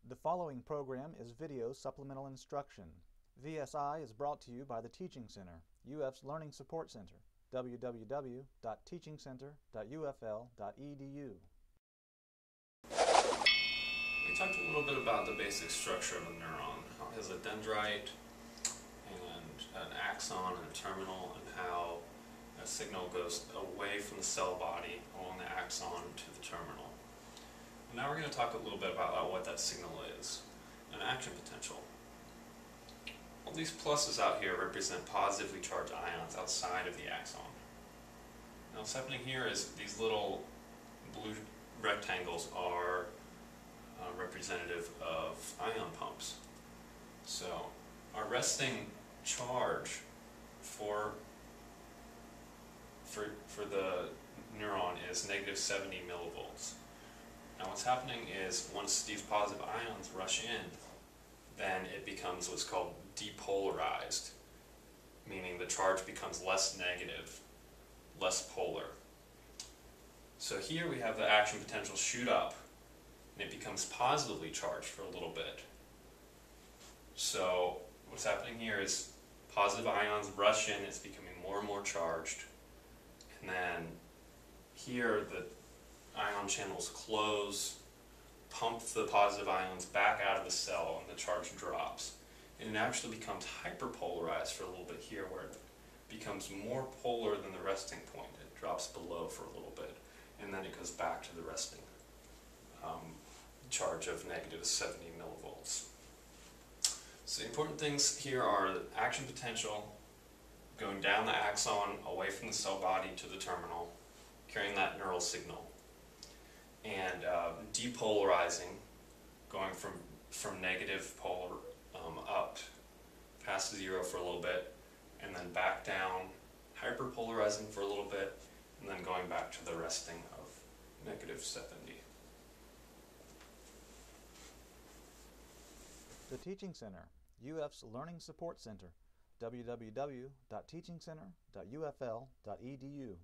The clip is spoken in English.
The following program is video supplemental instruction. VSI is brought to you by the Teaching Center, UF's Learning Support Center, www.teachingcenter.ufl.edu. We talked a little bit about the basic structure of a neuron, how it has a dendrite and an axon and a terminal, and how a signal goes away from the cell body along the axon to the terminal. And now we're going to talk a little bit about what that signal is, an action potential. All these pluses out here represent positively charged ions outside of the axon. Now what's happening here is these little blue rectangles are representative of ion pumps. So our resting charge for the neuron is -70 millivolts. Now what's happening is once these positive ions rush in, then it becomes what's called depolarized, meaning the charge becomes less negative, less polar. So here we have the action potential shoot up, and it becomes positively charged for a little bit. So what's happening here is positive ions rush in, it's becoming more and more charged, and then here the ion channels close, pump the positive ions back out of the cell, and the charge drops. And it actually becomes hyperpolarized for a little bit here, where it becomes more polar than the resting point. It drops below for a little bit, and then it goes back to the resting charge of -70 millivolts. So the important things here are the action potential going down the axon away from the cell body to the terminal, carrying that neural signal, and depolarizing, going from negative polar up past zero for a little bit, and then back down, hyperpolarizing for a little bit, and then going back to the resting of -70. The Teaching Center, UF's Learning Support Center, www.teachingcenter.ufl.edu.